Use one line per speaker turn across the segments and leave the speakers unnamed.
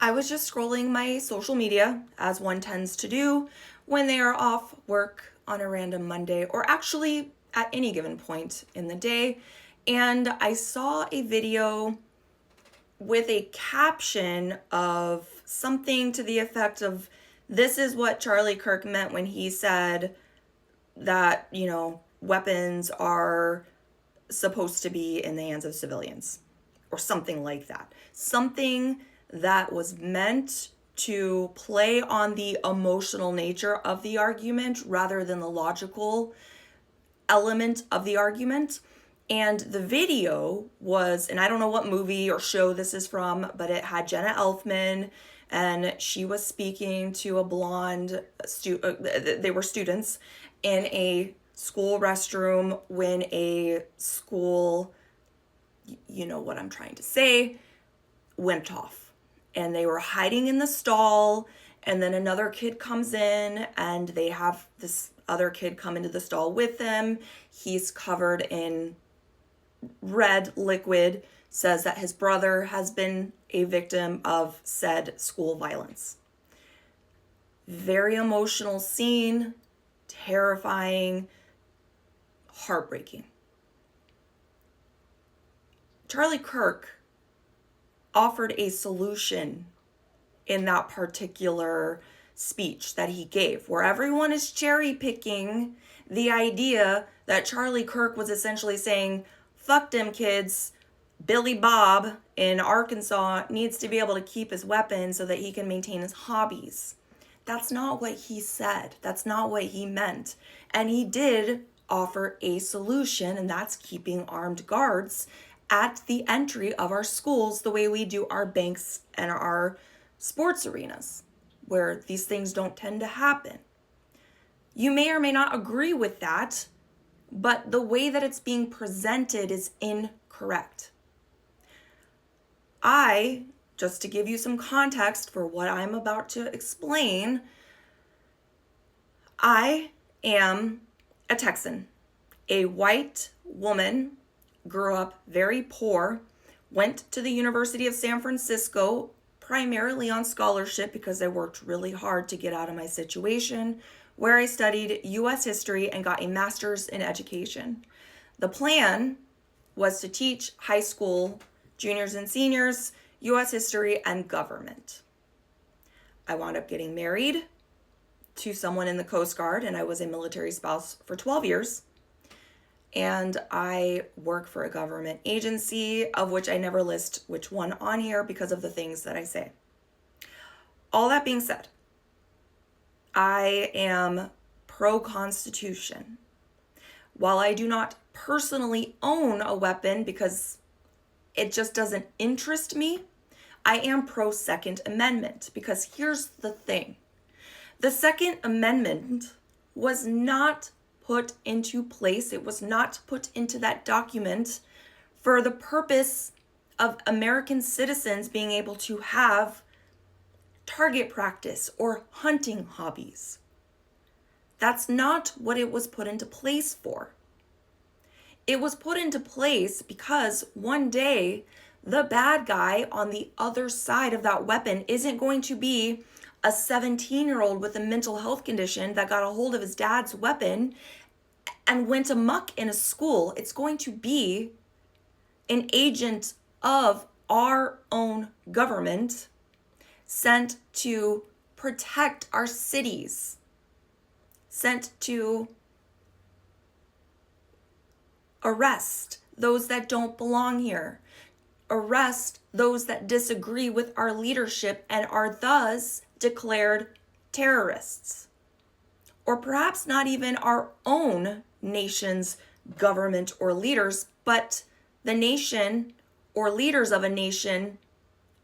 I was just scrolling my social media, as one tends to do when they are off work on a random Monday, or actually at any given point in the day. And I saw a video with a caption of something to the effect of, "This is what Charlie Kirk meant when he said that, weapons are supposed to be in the hands of civilians," or something like that. Something that was meant to play on the emotional nature of the argument rather than the logical element of the argument. And the video was, and I don't know what movie or show this is from, but it had Jenna Elfman, and she was speaking to a blonde they were students in a school restroom when a school, you know what I'm trying to say, went off. And they were hiding in the stall, and then another kid comes in, and they have this other kid come into the stall with them. He's covered in red liquid, says that his brother has been a victim of said school violence. Very emotional scene, terrifying, heartbreaking. Charlie Kirk offered a solution in that particular speech that he gave, where everyone is cherry picking the idea that Charlie Kirk was essentially saying, "Fuck them kids. Billy Bob in Arkansas needs to be able to keep his weapon so that he can maintain his hobbies." That's not what he said. That's not what he meant. And he did offer a solution, and that's keeping armed guards at the entry of our schools the way we do our banks and our sports arenas, where these things don't tend to happen. You may or may not agree with that, but the way that it's being presented is incorrect. Just to give you some context for what I'm about to explain, I am a Texan, a white woman, grew up very poor, went to the University of San Francisco primarily on scholarship because I worked really hard to get out of my situation, where I studied U.S. history and got a master's in education. The plan was to teach high school juniors and seniors U.S. history and government. I wound up getting married to someone in the Coast Guard, and I was a military spouse for 12 years. And I work for a government agency, of which I never list which one on here because of the things that I say. All that being said, I am pro-Constitution. While I do not personally own a weapon because it just doesn't interest me, I am pro-Second Amendment, because here's the thing. The Second Amendment was not put into place. It was not put into that document for the purpose of American citizens being able to have target practice or hunting hobbies. That's not what it was put into place for. It was put into place because one day the bad guy on the other side of that weapon isn't going to be a 17-year-old with a mental health condition that got a hold of his dad's weapon and went amok in a school. It's going to be an agent of our own government sent to protect our cities, sent to arrest those that don't belong here, arrest those that disagree with our leadership and are thus declared terrorists. Or perhaps not even our own nation's government or leaders, but the nation or leaders of a nation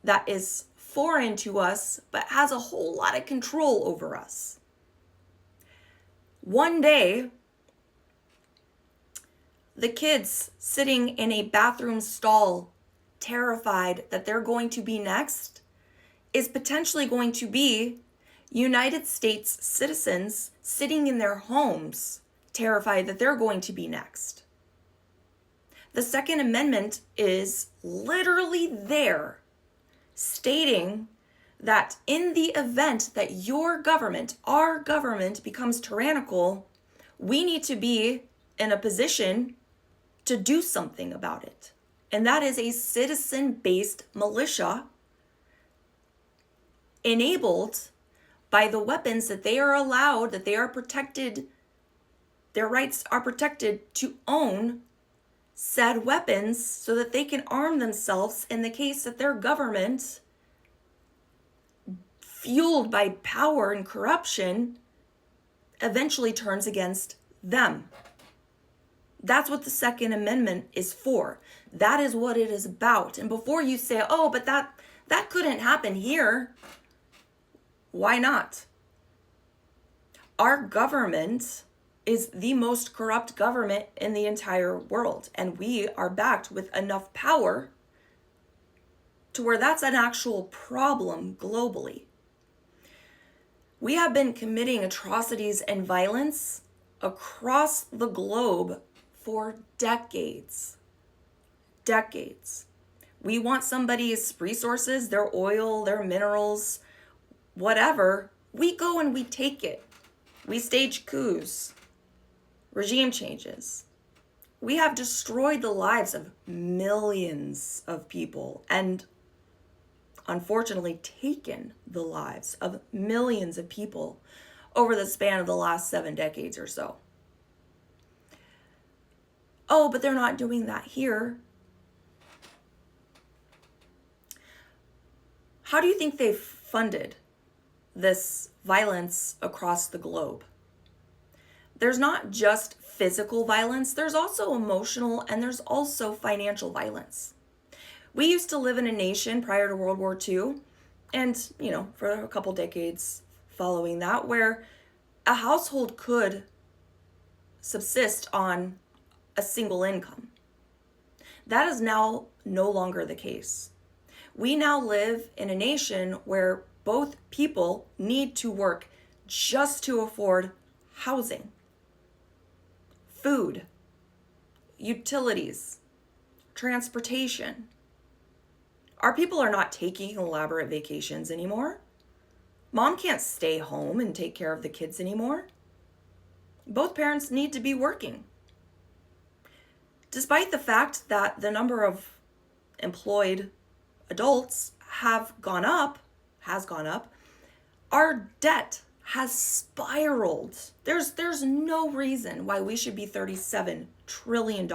that is foreign to us, but has a whole lot of control over us. One day, the kids sitting in a bathroom stall, terrified that they're going to be next, is potentially going to be United States citizens sitting in their homes, terrified that they're going to be next. The Second Amendment is literally there, stating that in the event that your government, our government, becomes tyrannical, we need to be in a position to do something about it. And that is a citizen-based militia enabled by the weapons that they are allowed, that they are protected, their rights are protected to own said weapons so that they can arm themselves in the case that their government, fueled by power and corruption, eventually turns against them. That's what the Second Amendment is for. That is what it is about. And before you say, oh, but that couldn't happen here, why not? Our government is the most corrupt government in the entire world, and we are backed with enough power to where that's an actual problem globally. We have been committing atrocities and violence across the globe for decades. Decades. We want somebody's resources, their oil, their minerals, whatever. We go and we take it. We stage coups, regime changes. We have destroyed the lives of millions of people and unfortunately taken the lives of millions of people over the span of the last 7 decades or so. Oh, but they're not doing that here. How do you think they've funded this violence across the globe? There's not just physical violence, there's also emotional and there's also financial violence. We used to live in a nation prior to World War II, and, for a couple decades following that, where a household could subsist on a single income. That is now no longer the case. We now live in a nation where both people need to work just to afford housing, food, utilities, transportation. Our people are not taking elaborate vacations anymore. Mom can't stay home and take care of the kids anymore. Both parents need to be working. Despite the fact that the number of employed adults has gone up, our debt has spiraled. There's no reason why we should be $37 trillion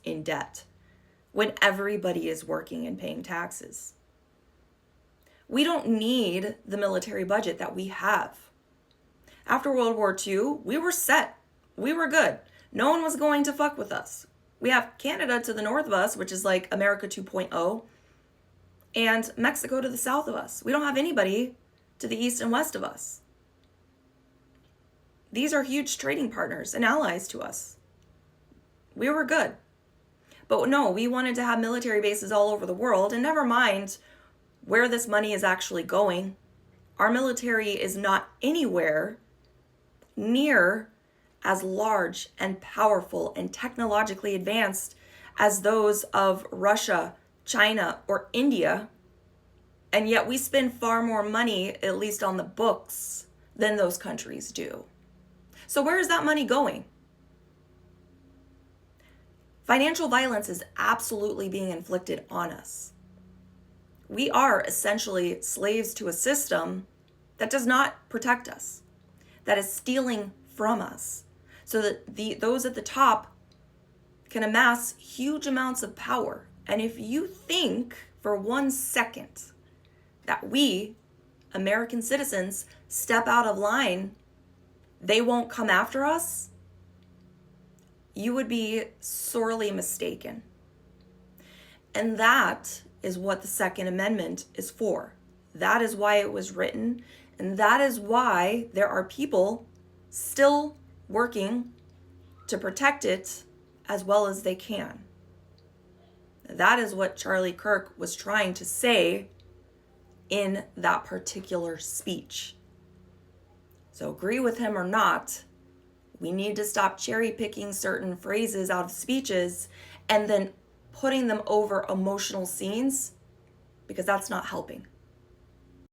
in debt when everybody is working and paying taxes. We don't need the military budget that we have. After World War II, we were set. We were good. No one was going to fuck with us. We have Canada to the north of us, which is like America 2.0, and Mexico to the south of us. We don't have anybody to the east and west of us. These are huge trading partners and allies to us. We were good. But no, we wanted to have military bases all over the world, and never mind where this money is actually going. Our military is not anywhere near as large and powerful and technologically advanced as those of Russia, China, or India. And yet we spend far more money, at least on the books, than those countries do. So where is that money going? Financial violence is absolutely being inflicted on us. We are essentially slaves to a system that does not protect us, that is stealing from us, so that those at the top can amass huge amounts of power. And if you think for 1 second that we, American citizens, step out of line, they won't come after us, you would be sorely mistaken. And that is what the Second Amendment is for. That is why it was written, and that is why there are people still working to protect it as well as they can. That is what Charlie Kirk was trying to say in that particular speech. So agree with him or not, we need to stop cherry picking certain phrases out of speeches and then putting them over emotional scenes, because that's not helping.